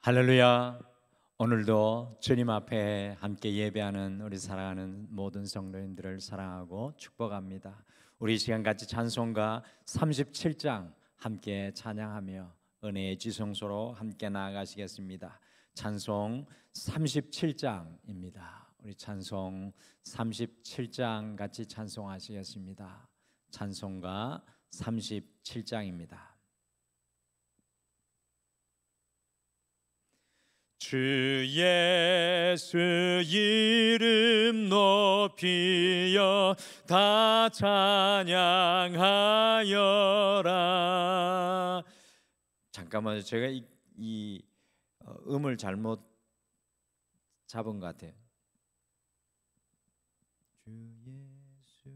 할렐루야. 오늘도 주님 앞에 함께 예배하는 우리 사랑하는 모든 성도님들을 사랑하고 축복합니다. 우리 이 시간 같이 찬송가 37장 함께 찬양하며 은혜의 지성소로 함께 나아가시겠습니다. 찬송 37장입니다. 우리 찬송 37장 같이 찬송하시겠습니다. 찬송가 37장입니다. 주 예수 이름 높이여 다 찬양하여라. 잠깐만요. 제가 이 음을 잘못 잡은 것 같아요. 주 예수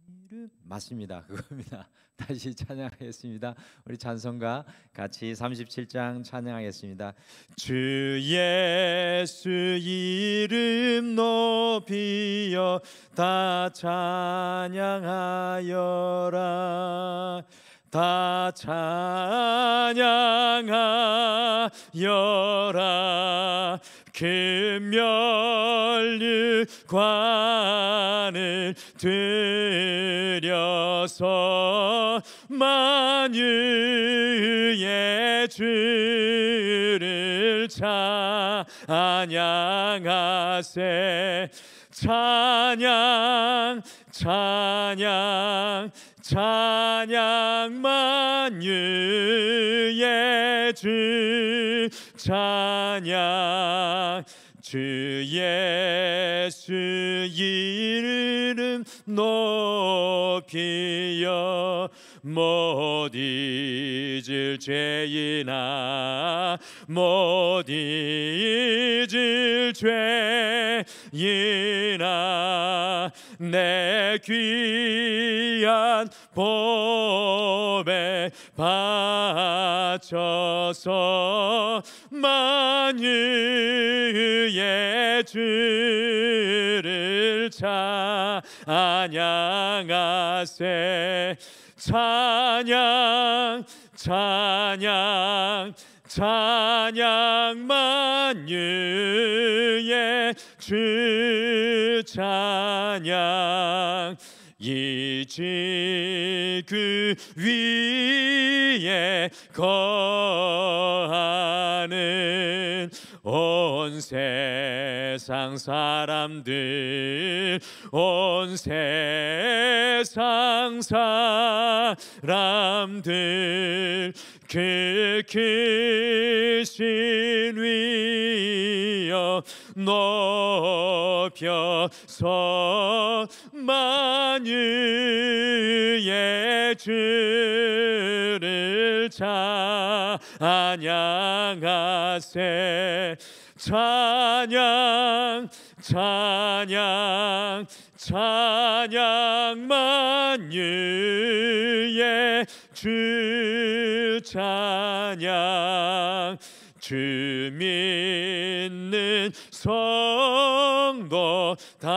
이름 맞습니다. 그겁니다. 다시 찬양하겠습니다. 우리 찬송가 같이 37장 찬양하겠습니다. 주 예수 이름 높이여 다 찬양하여라. 다 찬양하여라. 금멸류관을 들여서 만유의 주를 찬양하세. 찬양 찬양 찬양 만유의 주 찬양. 주 예수 이름 높이여 못 잊을 죄이나 못 잊을 죄이나 내 귀한 보배 바쳐서 만유의 주를 찬양하세. 찬양 찬양 찬양 만유의 주 찬양. 이 지구 위에 거하는 온 세상 사람들 온 세상 사람들 그 크신 위여 높여서 만유의 주를 찬양하세. 찬양 찬양 찬양 만유의 주 찬양. 주 믿는 성도 다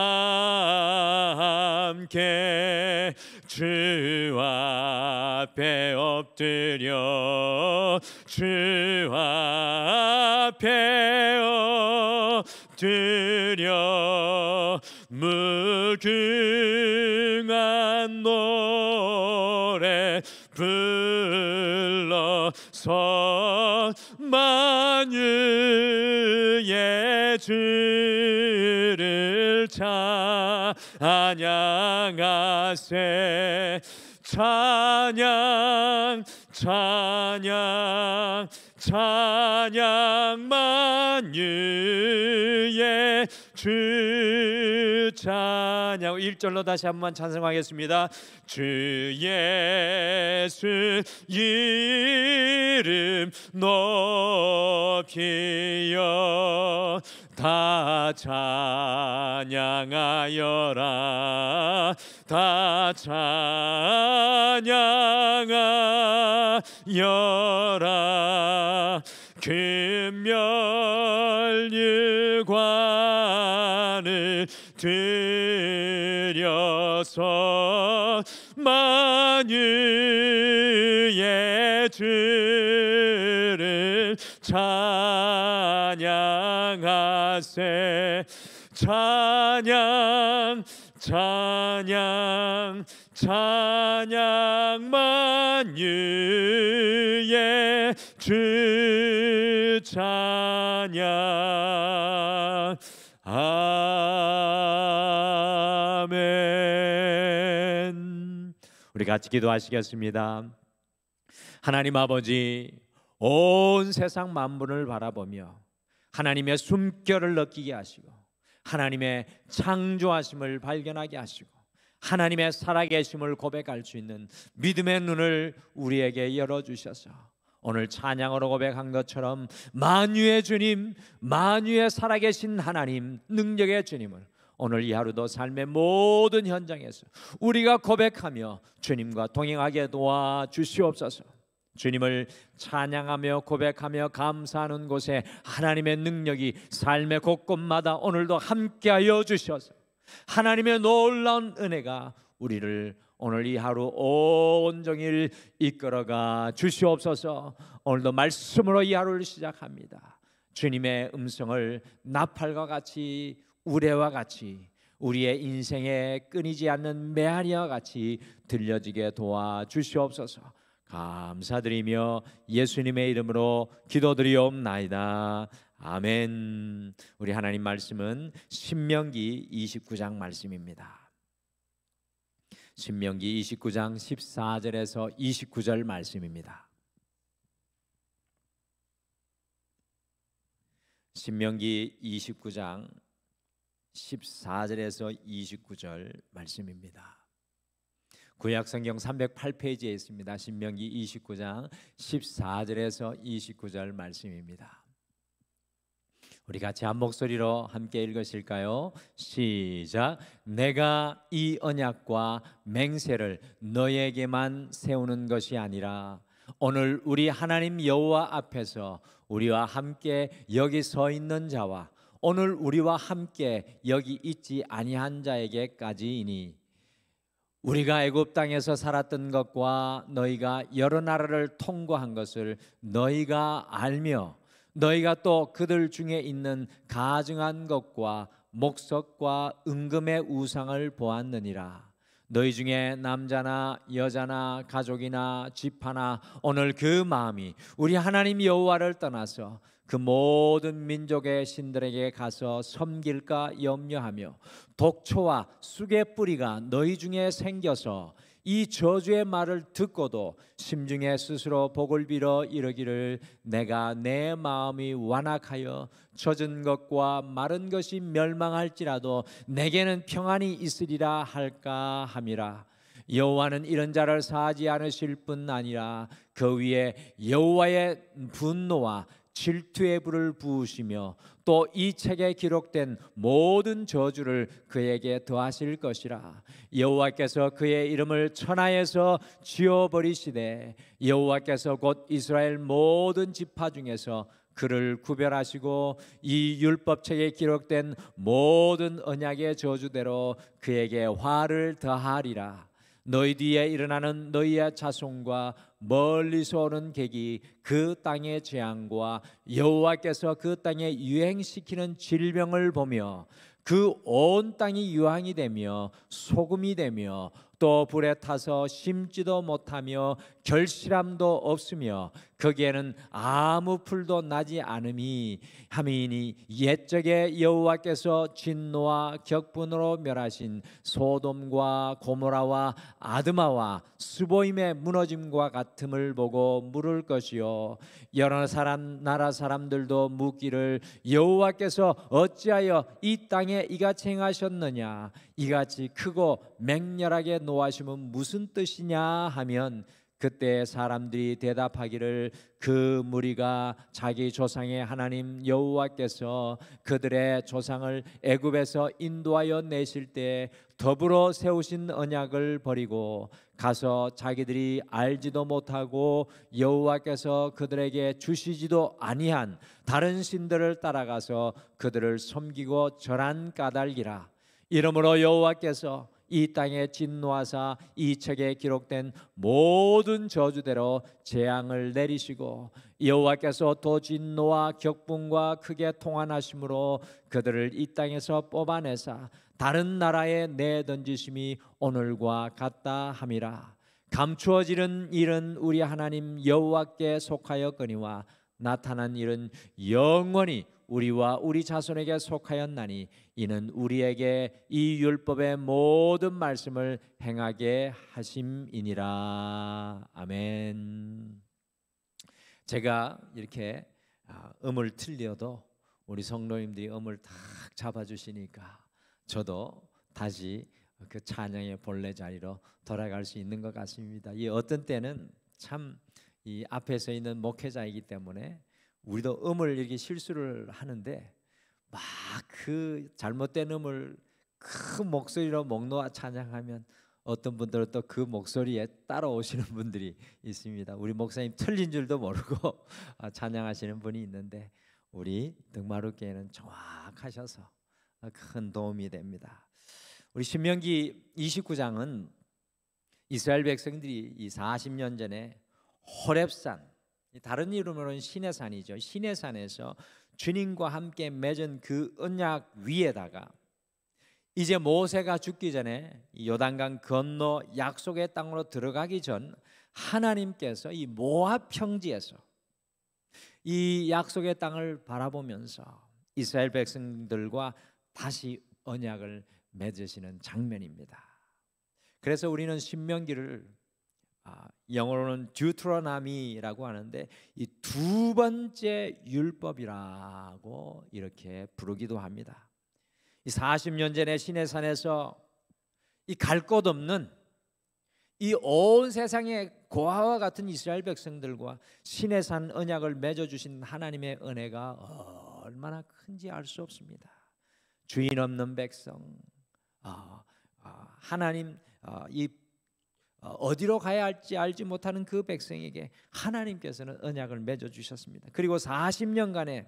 함께 주 앞에 엎드려 주 앞에 엎드려 무궁한 노래 불러서 만유의 주를 찬양하세. 찬양 찬양 찬양 만유의 주 찬양. 1절로 다시 한번 찬송하겠습니다. 주 예수 이름 높이여 다 찬양하여라. 다 찬양하여라. 금멸류관을 들여서 만유의 주를 찬양하세. 찬양 찬양 찬양 만유의 주 찬양. 아멘. 우리 같이 기도하시겠습니다. 하나님 아버지, 온 세상 만물을 바라보며 하나님의 숨결을 느끼게 하시고 하나님의 창조하심을 발견하게 하시고 하나님의 살아계심을 고백할 수 있는 믿음의 눈을 우리에게 열어주셔서 오늘 찬양으로 고백한 것처럼 만유의 주님, 만유의 살아계신 하나님, 능력의 주님을 오늘 이 하루도 삶의 모든 현장에서 우리가 고백하며 주님과 동행하게 도와주시옵소서. 주님을 찬양하며 고백하며 감사하는 곳에 하나님의 능력이 삶의 곳곳마다 오늘도 함께하여 주셔서 하나님의 놀라운 은혜가 우리를 오늘 이 하루 온종일 이끌어가 주시옵소서. 오늘도 말씀으로 이 하루를 시작합니다. 주님의 음성을 나팔과 같이, 우레와 같이, 우리의 인생에 끊이지 않는 메아리와 같이 들려지게 도와주시옵소서. 감사드리며 예수님의 이름으로 기도드리옵나이다. 아멘. 우리 하나님 말씀은 신명기 29장 말씀입니다. 신명기 29장 14절에서 29절 말씀입니다. 신명기 29장 14절에서 29절 말씀입니다. 구약성경 308페이지에 있습니다. 신명기 29장 14절에서 29절 말씀입니다. 우리 같이 한 목소리로 함께 읽으실까요? 시작. 내가 이 언약과 맹세를 너에게만 세우는 것이 아니라 오늘 우리 하나님 여호와 앞에서 우리와 함께 여기 서 있는 자와 오늘 우리와 함께 여기 있지 아니한 자에게까지이니 우리가 애굽 땅에서 살았던 것과 너희가 여러 나라를 통과한 것을 너희가 알며 너희가 또 그들 중에 있는 가증한 것과 목석과 은금의 우상을 보았느니라. 너희 중에 남자나 여자나 가족이나 지파나 오늘 그 마음이 우리 하나님 여호와를 떠나서 그 모든 민족의 신들에게 가서 섬길까 염려하며 독초와 쑥의 뿌리가 너희 중에 생겨서 이 저주의 말을 듣고도 심중에 스스로 복을 빌어 이르기를 내가 내 마음이 완악하여 젖은 것과 마른 것이 멸망할지라도 내게는 평안이 있으리라 할까 함이라. 여호와는 이런 자를 사하지 않으실 뿐 아니라 그 위에 여호와의 분노와 질투의 불을 부으시며 또 이 책에 기록된 모든 저주를 그에게 더하실 것이라. 여호와께서 그의 이름을 천하에서 지워버리시되 여호와께서 곧 이스라엘 모든 지파 중에서 그를 구별하시고 이 율법책에 기록된 모든 언약의 저주대로 그에게 화를 더하리라. 너희 뒤에 일어나는 너희의 자손과 멀리서 오는 객이 그 땅의 재앙과 여호와께서 그 땅에 유행시키는 질병을 보며 그 온 땅이 유황이 되며 소금이 되며 또 불에 타서 심지도 못하며 결실함도 없으며 거기에는 아무 풀도 나지 않음이 함이니 옛적에 여호와께서 진노와 격분으로 멸하신 소돔과 고모라와 아드마와 스보임의 무너짐과 같음을 보고 물을 것이요 여러 나라 사람들도 묻기를 여호와께서 어찌하여 이 땅에 이같이 행하셨느냐 이같이 크고 맹렬하게 노하심은 무슨 뜻이냐 하면 그때 사람들이 대답하기를 그 무리가 자기 조상의 하나님 여호와께서 그들의 조상을 애굽에서 인도하여 내실 때 더불어 세우신 언약을 버리고 가서 자기들이 알지도 못하고 여호와께서 그들에게 주시지도 아니한 다른 신들을 따라가서 그들을 섬기고 절한 까닭이라. 이러므로 여호와께서 이 땅에 진노하사 이 책에 기록된 모든 저주대로 재앙을 내리시고 여호와께서 또 진노와 격분과 크게 통한하심으로 그들을 이 땅에서 뽑아내사 다른 나라에 내던지심이 오늘과 같다 함이라. 감추어지는 일은 우리 하나님 여호와께 속하였거니와 나타난 일은 영원히 우리와 우리 자손에게 속하였나니 이는 우리에게 이 율법의 모든 말씀을 행하게 하심이니라. 아멘. 제가 이렇게 음을 틀려도 우리 성도님들이 음을 딱 잡아주시니까 저도 다시 그 찬양의 본래 자리로 돌아갈 수 있는 것 같습니다. 이 어떤 때는 참 이 앞에 서 있는 목회자이기 때문에 우리도 음을 이렇게 실수를 하는데 막 그 잘못된 음을 큰 목소리로 목 놓아 찬양하면 어떤 분들은 또 그 목소리에 따라오시는 분들이 있습니다. 우리 목사님 틀린 줄도 모르고 찬양하시는 분이 있는데 우리 득마루교회는 정확하셔서 큰 도움이 됩니다. 우리 신명기 29장은 이스라엘 백성들이 이 40년 전에 호렙산, 다른 이름으로는 시내산이죠. 시내산에서 주님과 함께 맺은 그 언약 위에다가 이제 모세가 죽기 전에 요단강 건너 약속의 땅으로 들어가기 전 하나님께서 이 모압 평지에서 이 약속의 땅을 바라보면서 이스라엘 백성들과 다시 언약을 맺으시는 장면입니다. 그래서 우리는 신명기를 영어로는 듀트로노미라고 하는데 이 두 번째 율법이라고 이렇게 부르기도 합니다. 이 40년 전에 시내산에서 이 갈 곳 없는 이 온 세상의 고아와 같은 이스라엘 백성들과 시내산 언약을 맺어주신 하나님의 은혜가 얼마나 큰지 알 수 없습니다. 주인 없는 백성, 하나님 이 어디로 가야 할지 알지 못하는 그 백성에게 하나님께서는 언약을 맺어주셨습니다. 그리고 40년간의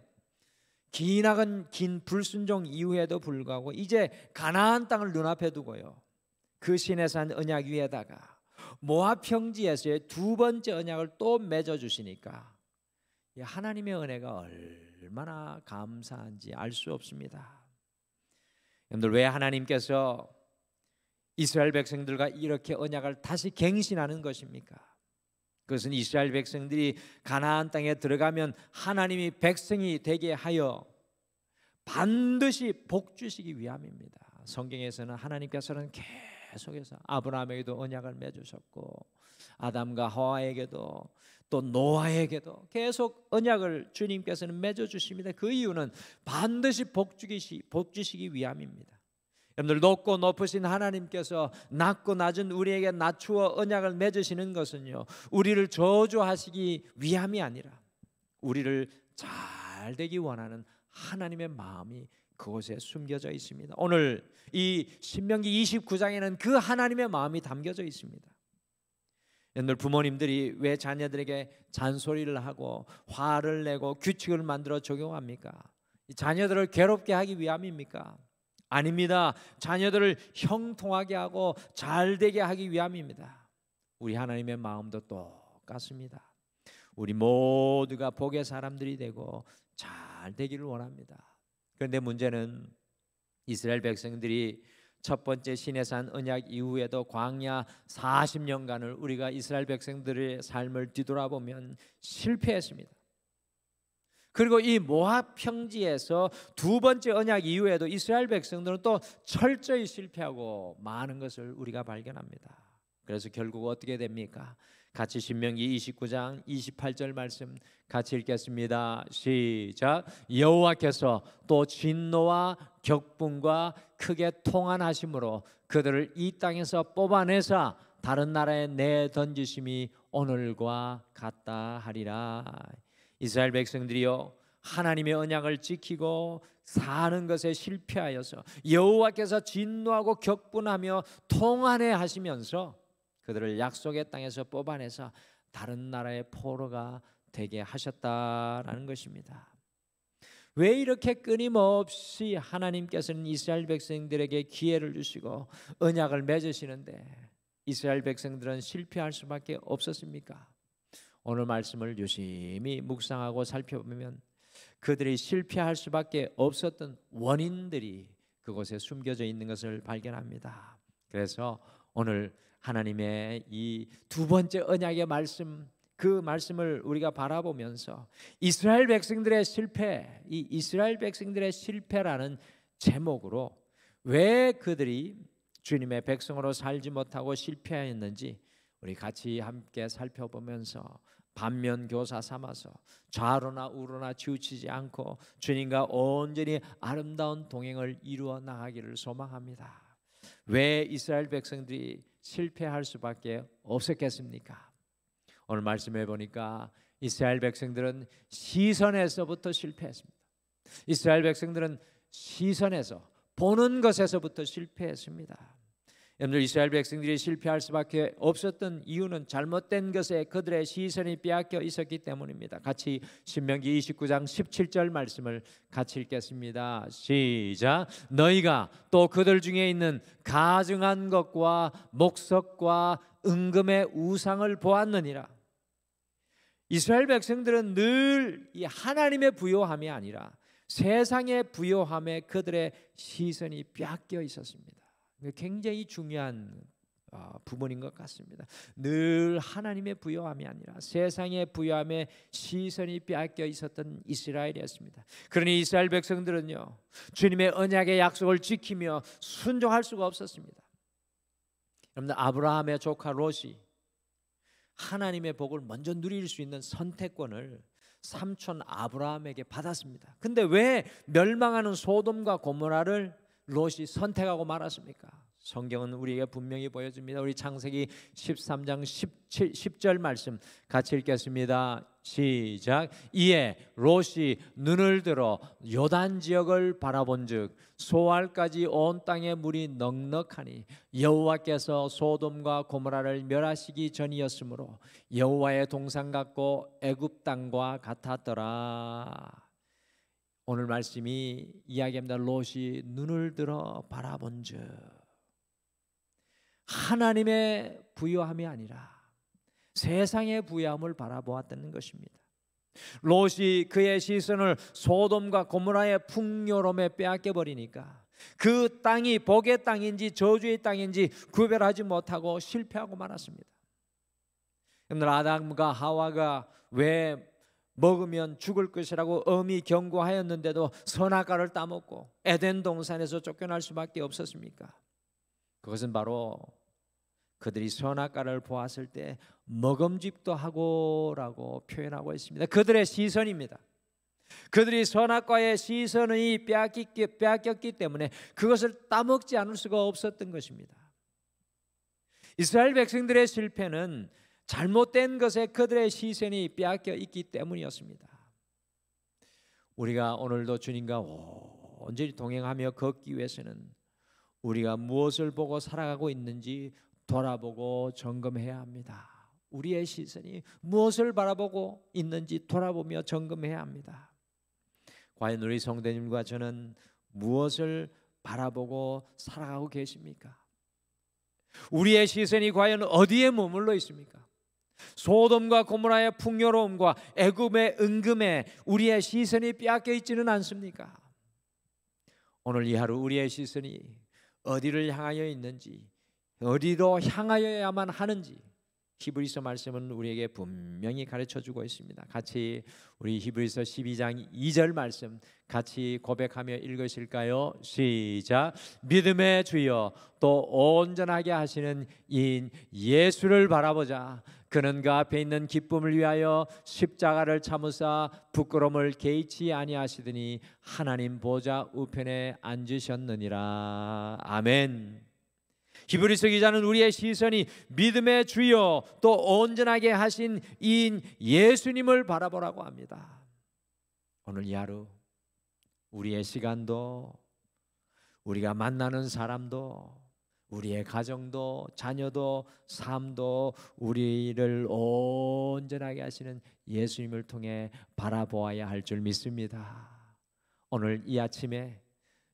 긴 불순종 이후에도 불구하고 이제 가나안 땅을 눈앞에 두고요, 그 시내산 언약 위에다가 모압 평지에서의 두 번째 언약을 또 맺어주시니까 하나님의 은혜가 얼마나 감사한지 알 수 없습니다. 여러분들, 왜 하나님께서 이스라엘 백성들과 이렇게 언약을 다시 갱신하는 것입니까? 그것은 이스라엘 백성들이 가나안 땅에 들어가면 하나님이 백성이 되게 하여 반드시 복 주시기 위함입니다. 성경에서는 하나님께서는 계속해서 아브라함에게도 언약을 맺으셨고 아담과 하와에게도 또 노아에게도 계속 언약을 주님께서는 맺어주십니다. 그 이유는 반드시 복 주시기 위함입니다. 여러분들, 높고 높으신 하나님께서 낮고 낮은 우리에게 낮추어 언약을 맺으시는 것은요, 우리를 저주하시기 위함이 아니라 우리를 잘 되기 원하는 하나님의 마음이 그곳에 숨겨져 있습니다. 오늘 이 신명기 29장에는 그 하나님의 마음이 담겨져 있습니다. 여러분들, 부모님들이 왜 자녀들에게 잔소리를 하고 화를 내고 규칙을 만들어 적용합니까? 자녀들을 괴롭게 하기 위함입니까? 아닙니다. 자녀들을 형통하게 하고 잘되게 하기 위함입니다. 우리 하나님의 마음도 똑같습니다. 우리 모두가 복의 사람들이 되고 잘 되기를 원합니다. 그런데 문제는 이스라엘 백성들이 첫 번째 시내산 언약 이후에도 광야 40년간을 우리가 이스라엘 백성들의 삶을 뒤돌아보면 실패했습니다. 그리고 이 모압 평지에서 두 번째 언약 이후에도 이스라엘 백성들은 또 철저히 실패하고 많은 것을 우리가 발견합니다. 그래서 결국 어떻게 됩니까? 같이 신명기 29장 28절 말씀 같이 읽겠습니다. 시작. 여호와께서 또 진노와 격분과 크게 통한하심으로 그들을 이 땅에서 뽑아내사 다른 나라에 내던지심이 오늘과 같다 하리라. 이스라엘 백성들이요, 하나님의 언약을 지키고 사는 것에 실패하여서 여호와께서 진노하고 격분하며 통한해 하시면서 그들을 약속의 땅에서 뽑아내서 다른 나라의 포로가 되게 하셨다라는 것입니다. 왜 이렇게 끊임없이 하나님께서는 이스라엘 백성들에게 기회를 주시고 언약을 맺으시는데 이스라엘 백성들은 실패할 수밖에 없었습니까? 오늘 말씀을 유심히 묵상하고 살펴보면 그들이 실패할 수밖에 없었던 원인들이 그곳에 숨겨져 있는 것을 발견합니다. 그래서 오늘 하나님의 이 두 번째 언약의 말씀, 그 말씀을 우리가 바라보면서 이스라엘 백성들의 실패, 이 이스라엘 백성들의 실패라는 제목으로 왜 그들이 주님의 백성으로 살지 못하고 실패하였는지 우리 같이 함께 살펴보면서 반면교사 삼아서 좌로나 우로나 치우치지 않고 주님과 온전히 아름다운 동행을 이루어 나가기를 소망합니다. 왜 이스라엘 백성들이 실패할 수밖에 없었겠습니까? 오늘 말씀해 보니까 이스라엘 백성들은 시선에서부터 실패했습니다. 이스라엘 백성들은 시선에서 보는 것에서부터 실패했습니다. 여러분들, 이스라엘 백성들이 실패할 수밖에 없었던 이유는 잘못된 것에 그들의 시선이 빼앗겨 있었기 때문입니다. 같이 신명기 29장 17절 말씀을 같이 읽겠습니다. 시작. 너희가 또 그들 중에 있는 가증한 것과 목석과 은금의 우상을 보았느니라. 이스라엘 백성들은 늘 이 하나님의 부요함이 아니라 세상의 부요함에 그들의 시선이 빼앗겨 있었습니다. 굉장히 중요한 부분인 것 같습니다. 늘 하나님의 부요함이 아니라 세상의 부요함에 시선이 빼앗겨 있었던 이스라엘이었습니다. 그러니 이스라엘 백성들은요, 주님의 언약의 약속을 지키며 순종할 수가 없었습니다. 여러분들, 아브라함의 조카 롯이 하나님의 복을 먼저 누릴 수 있는 선택권을 삼촌 아브라함에게 받았습니다. 근데 왜 멸망하는 소돔과 고모라를 롯이 선택하고 말았습니까? 성경은 우리에게 분명히 보여줍니다. 우리 창세기 13장 10절 말씀 같이 읽겠습니다. 시작. 이에 롯이 눈을 들어 요단 지역을 바라본즉 소알까지 온 땅에 물이 넉넉하니 여호와께서 소돔과 고모라를 멸하시기 전이었으므로 여호와의 동산 같고 애굽 땅과 같았더라. 오늘 말씀이 이야기합니다. 롯이 눈을 들어 바라본즉 하나님의 부요함이 아니라 세상의 부요함을 바라보았다는 것입니다. 롯이 그의 시선을 소돔과 고모라의 풍요로움에 빼앗겨 버리니까 그 땅이 복의 땅인지 저주의 땅인지 구별하지 못하고 실패하고 말았습니다. 오늘 아담과 하와가 왜 먹으면 죽을 것이라고 엄히 경고하였는데도 선악과를 따먹고 에덴 동산에서 쫓겨날 수밖에 없었습니까? 그것은 바로 그들이 선악과를 보았을 때 먹음직도 하고라고 표현하고 있습니다. 그들의 시선입니다. 그들이 선악과의 시선이 빼앗겼기 때문에 그것을 따먹지 않을 수가 없었던 것입니다. 이스라엘 백성들의 실패는 잘못된 것에 그들의 시선이 빼앗겨 있기 때문이었습니다. 우리가 오늘도 주님과 온전히 동행하며 걷기 위해서는 우리가 무엇을 보고 살아가고 있는지 돌아보고 점검해야 합니다. 우리의 시선이 무엇을 바라보고 있는지 돌아보며 점검해야 합니다. 과연 우리 성도님과 저는 무엇을 바라보고 살아가고 계십니까? 우리의 시선이 과연 어디에 머물러 있습니까? 소돔과 고모라의 풍요로움과 애굽의 은금에 우리의 시선이 빼앗겨 있지는 않습니까? 오늘 이 하루 우리의 시선이 어디를 향하여 있는지, 어디로 향하여야만 하는지 히브리서 말씀은 우리에게 분명히 가르쳐주고 있습니다. 같이 우리 히브리서 12장 2절 말씀 같이 고백하며 읽으실까요? 시작. 믿음의 주여 또 온전하게 하시는 이인 예수를 바라보자. 그는 그 앞에 있는 기쁨을 위하여 십자가를 참으사 부끄러움을 개의치 아니하시더니 하나님 보좌 우편에 앉으셨느니라. 아멘. 히브리서 기자는 우리의 시선이 믿음의 주여 또 온전하게 하신 이인 예수님을 바라보라고 합니다. 오늘 이 하루 우리의 시간도, 우리가 만나는 사람도, 우리의 가정도, 자녀도, 삶도 우리를 온전하게 하시는 예수님을 통해 바라보아야 할 줄 믿습니다. 오늘 이 아침에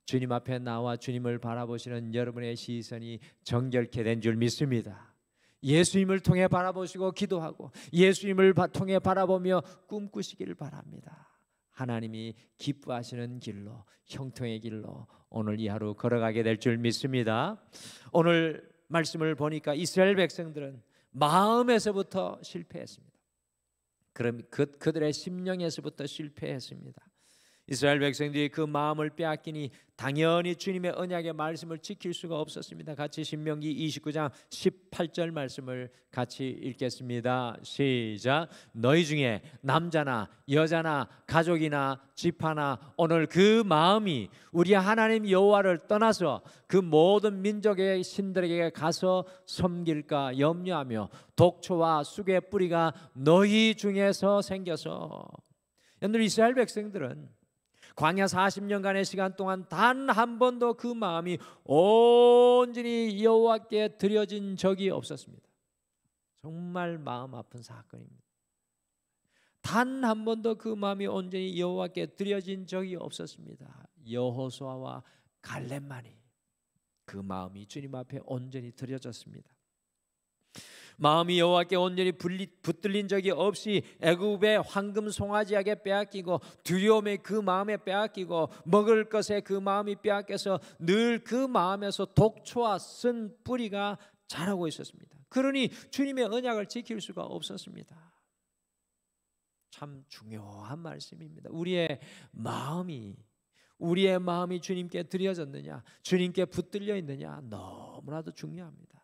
주님 앞에 나와 주님을 바라보시는 여러분의 시선이 정결케 된 줄 믿습니다. 예수님을 통해 바라보시고 기도하고 예수님을 통해 바라보며 꿈꾸시기를 바랍니다. 하나님이 기뻐하시는 길로, 형통의 길로 오늘 이 하루 걸어가게 될 줄 믿습니다. 오늘 말씀을 보니까 이스라엘 백성들은 마음에서부터 실패했습니다. 그럼 그들의 심령에서부터 실패했습니다. 이스라엘 백성들이 그 마음을 빼앗기니 당연히 주님의 언약의 말씀을 지킬 수가 없었습니다. 같이 신명기 29장 18절 말씀을 같이 읽겠습니다. 시작. 너희 중에 남자나 여자나 가족이나 지파나 오늘 그 마음이 우리 하나님 여호와를 떠나서 그 모든 민족의 신들에게 가서 섬길까 염려하며 독초와 쑥의 뿌리가 너희 중에서 생겨서. 여러분, 이스라엘 백성들은 광야 40년간의 시간 동안 단 한 번도 그 마음이 온전히 여호와께 드려진 적이 없었습니다. 정말 마음 아픈 사건입니다. 단 한 번도 그 마음이 온전히 여호와께 드려진 적이 없었습니다. 여호수아와 갈렙만이 그 마음이 주님 앞에 온전히 드려졌습니다. 마음이 여호와께 온전히 붙들린 적이 없이 애굽의 황금 송아지에게 빼앗기고 두려움에 그 마음에 빼앗기고 먹을 것에 그 마음이 빼앗겨서 늘 그 마음에서 독초와 쓴 뿌리가 자라고 있었습니다. 그러니 주님의 언약을 지킬 수가 없었습니다. 참 중요한 말씀입니다. 우리의 마음이 주님께 드려졌느냐, 주님께 붙들려 있느냐, 너무나도 중요합니다.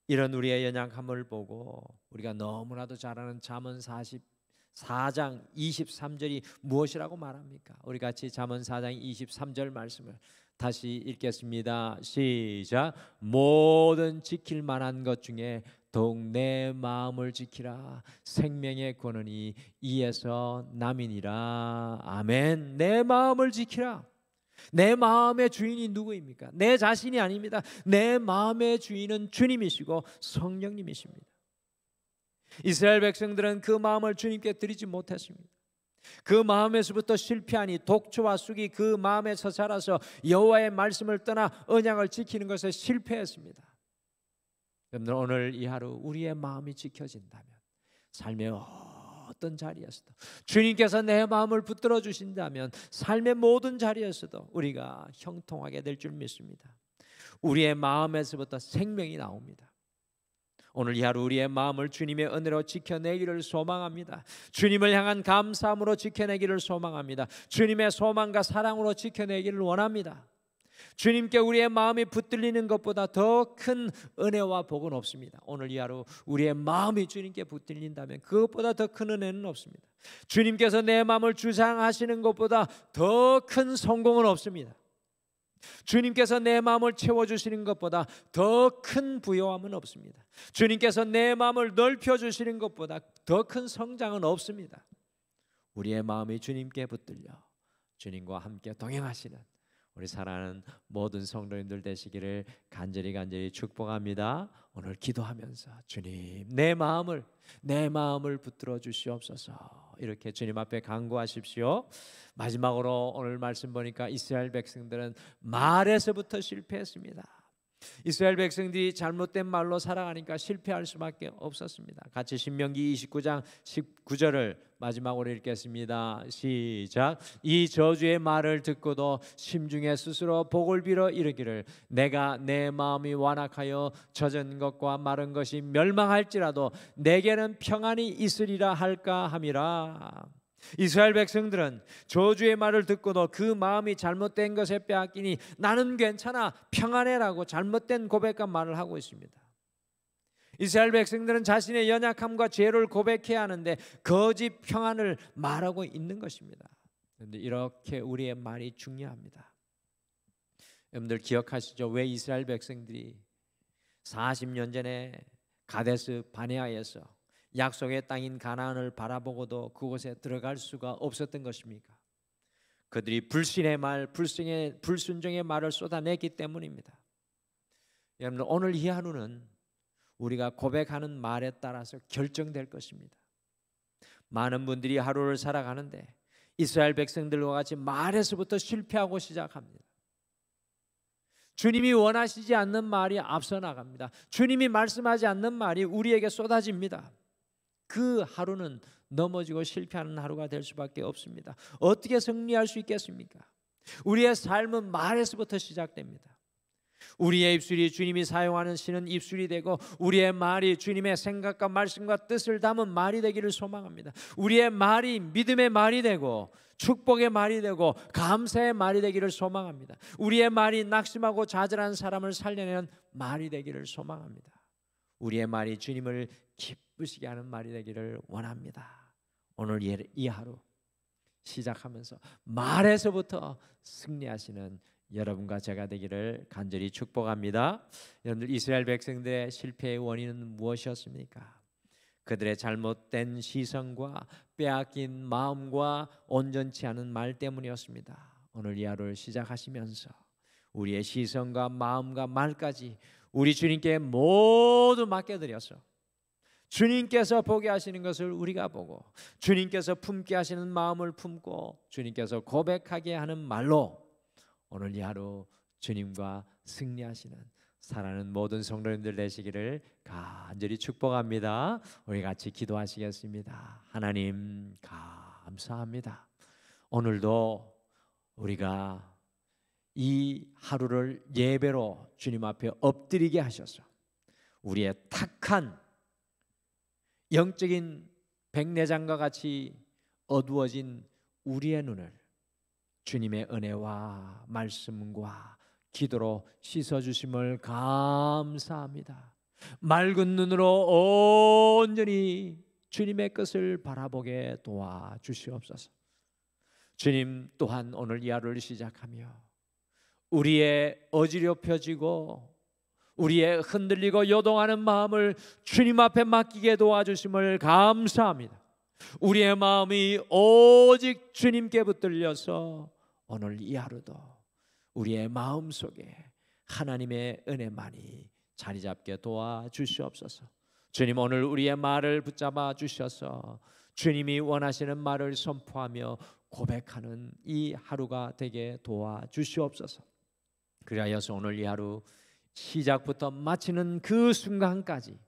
이런 우리의 연약함을 보고 우리가 너무나도 잘 아는 잠언 44장 23절이 무엇이라고 말합니까? 우리 같이 잠언 4장 23절 말씀을 다시 읽겠습니다. 시작. 모든 지킬 만한 것 중에 더욱 내 마음을 지키라. 생명의 권능이 이에서 남이니라. 아멘. 내 마음을 지키라. 내 마음의 주인이 누구입니까? 내 자신이 아닙니다. 내 마음의 주인은 주님이시고 성령님이십니다. 이스라엘 백성들은 그 마음을 주님께 드리지 못했습니다. 그 마음에서부터 실패하니 독초와 쑥이 그 마음에서 자라서 여호와의 말씀을 떠나 언약을 지키는 것에 실패했습니다. 여러분들, 오늘 이 하루 우리의 마음이 지켜진다면 삶의 어떤 자리에서도 주님께서 내 마음을 붙들어 주신다면 삶의 모든 자리에서도 우리가 형통하게 될 줄 믿습니다. 우리의 마음에서부터 생명이 나옵니다. 오늘 이 하루 우리의 마음을 주님의 은혜로 지켜내기를 소망합니다. 주님을 향한 감사함으로 지켜내기를 소망합니다. 주님의 소망과 사랑으로 지켜내기를 원합니다. 주님께 우리의 마음이 붙들리는 것보다 더 큰 은혜와 복은 없습니다. 오늘 이 하루 우리의 마음이 주님께 붙들린다면 그것보다 더 큰 은혜는 없습니다. 주님께서 내 마음을 주장하시는 것보다 더 큰 성공은 없습니다. 주님께서 내 마음을 채워주시는 것보다 더 큰 부요함은 없습니다. 주님께서 내 마음을 넓혀주시는 것보다 더 큰 성장은 없습니다. 우리의 마음이 주님께 붙들려 주님과 함께 동행하시는 우리 사랑하는 모든 성도님들 되시기를 간절히 축복합니다. 오늘 기도하면서 주님 내 마음을 붙들어 주시옵소서 이렇게 주님 앞에 간구하십시오. 마지막으로 오늘 말씀 보니까 이스라엘 백성들은 말에서부터 실패했습니다. 이스라엘 백성들이 잘못된 말로 살아가니까 실패할 수밖에 없었습니다. 같이 신명기 29장 19절을 마지막으로 읽겠습니다. 시작. 이 저주의 말을 듣고도 심중에 스스로 복을 빌어 이르기를 내가 내 마음이 완악하여 젖은 것과 마른 것이 멸망할지라도 내게는 평안이 있으리라 할까 함이라. 이스라엘 백성들은 저주의 말을 듣고도 그 마음이 잘못된 것에 빼앗기니 나는 괜찮아 평안해라고 잘못된 고백과 말을 하고 있습니다. 이스라엘 백성들은 자신의 연약함과 죄를 고백해야 하는데 거짓 평안을 말하고 있는 것입니다. 그런데 이렇게 우리의 말이 중요합니다. 여러분들 기억하시죠? 왜 이스라엘 백성들이 40년 전에 가데스 바네아에서 약속의 땅인 가나안을 바라보고도 그곳에 들어갈 수가 없었던 것입니까? 그들이 불신의 말, 불순종의 말을 쏟아냈기 때문입니다. 여러분 오늘 이 하루는 우리가 고백하는 말에 따라서 결정될 것입니다. 많은 분들이 하루를 살아가는데 이스라엘 백성들과 같이 말에서부터 실패하고 시작합니다. 주님이 원하시지 않는 말이 앞서 나갑니다. 주님이 말씀하지 않는 말이 우리에게 쏟아집니다. 그 하루는 넘어지고 실패하는 하루가 될 수밖에 없습니다. 어떻게 승리할 수 있겠습니까? 우리의 삶은 말에서부터 시작됩니다. 우리의 입술이 주님이 사용하시는 입술이 되고 우리의 말이 주님의 생각과 말씀과 뜻을 담은 말이 되기를 소망합니다. 우리의 말이 믿음의 말이 되고 축복의 말이 되고 감사의 말이 되기를 소망합니다. 우리의 말이 낙심하고 좌절한 사람을 살려내는 말이 되기를 소망합니다. 우리의 말이 주님을 기쁘시게 하는 말이 되기를 원합니다. 오늘 이 하루 시작하면서 말에서부터 승리하시는 여러분과 제가 되기를 간절히 축복합니다. 여러분들, 이스라엘 백성들의 실패의 원인은 무엇이었습니까? 그들의 잘못된 시선과 빼앗긴 마음과 온전치 않은 말 때문이었습니다. 오늘 이 하루를 시작하시면서 우리의 시선과 마음과 말까지 우리 주님께 모두 맡겨드려서 주님께서 보게 하시는 것을 우리가 보고 주님께서 품게 하시는 마음을 품고 주님께서 고백하게 하는 말로 오늘 이 하루 주님과 승리하시는 사랑하는 모든 성도님들 되시기를 간절히 축복합니다. 우리 같이 기도하시겠습니다. 하나님 감사합니다. 오늘도 우리가 이 하루를 예배로 주님 앞에 엎드리게 하셔서 우리의 탁한 영적인 백내장과 같이 어두워진 우리의 눈을 주님의 은혜와 말씀과 기도로 씻어주심을 감사합니다. 맑은 눈으로 온전히 주님의 것을 바라보게 도와주시옵소서. 주님 또한 오늘 이 하루를 시작하며 우리의 어지럽혀지고 우리의 흔들리고 요동하는 마음을 주님 앞에 맡기게 도와주심을 감사합니다. 우리의 마음이 오직 주님께 붙들려서 오늘 이 하루도 우리의 마음 속에 하나님의 은혜만이 자리 잡게 도와주시옵소서. 주님, 오늘 우리의 말을 붙잡아 주셔서 주님이 원하시는 말을 선포하며 고백하는 이 하루가 되게 도와주시옵소서. 그리하여서 오늘 이 하루 시작부터 마치는 그 순간까지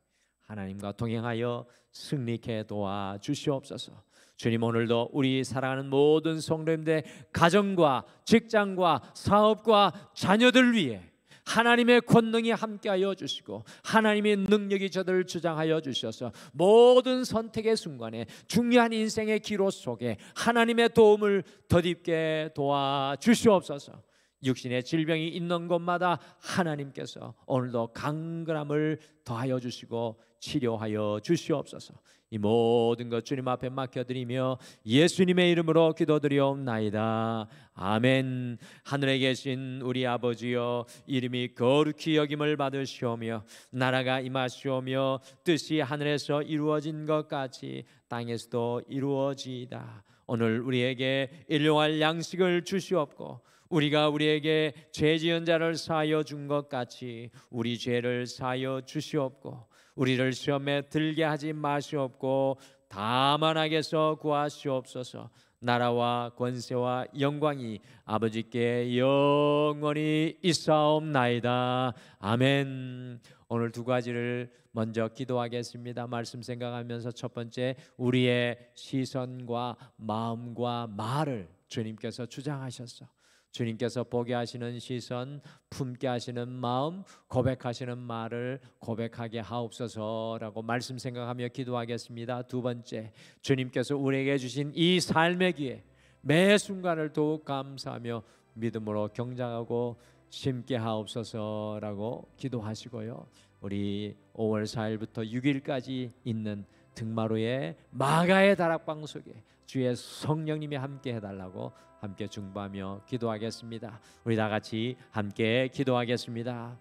하나님과 동행하여 승리케 도와주시옵소서. 주님, 오늘도 우리 사랑하는 모든 성도님들의 가정과 직장과 사업과 자녀들 위해 하나님의 권능이 함께하여 주시고 하나님의 능력이 저들을 주장하여 주셔서 모든 선택의 순간에 중요한 인생의 기로 속에 하나님의 도움을 덧입게 도와주시옵소서. 육신의 질병이 있는 곳마다 하나님께서 오늘도 강건함을 더하여 주시고 치료하여 주시옵소서. 이 모든 것 주님 앞에 맡겨드리며 예수님의 이름으로 기도드리옵나이다. 아멘. 하늘에 계신 우리 아버지여, 이름이 거룩히 여김을 받으시오며 나라가 임하시오며 뜻이 하늘에서 이루어진 것 같이 땅에서도 이루어지이다. 오늘 우리에게 일용할 양식을 주시옵고 우리가 우리에게 죄 지은 자를 사하여 준 것 같이 우리 죄를 사하여 주시옵고 우리를 시험에 들게 하지 마시옵고 다만 악에서 구하시옵소서. 나라와 권세와 영광이 아버지께 영원히 있사옵나이다. 아멘. 오늘 두 가지를 먼저 기도하겠습니다. 말씀 생각하면서 첫 번째, 우리의 시선과 마음과 말을 주님께서 주장하셨어. 주님께서 보게 하시는 시선, 품게 하시는 마음, 고백하시는 말을 고백하게 하옵소서라고 말씀 생각하며 기도하겠습니다. 두 번째, 주님께서 우리에게 주신 이 삶의 기회 매 순간을 더욱 감사하며 믿음으로 경장하고 심게 하옵소서라고 기도하시고요. 우리 5월 4일부터 6일까지 있는 등마루의 마가의 다락방 속에 주의 성령님이 함께 해달라고 함께 중보하며 기도하겠습니다. 우리 다 같이 함께 기도하겠습니다.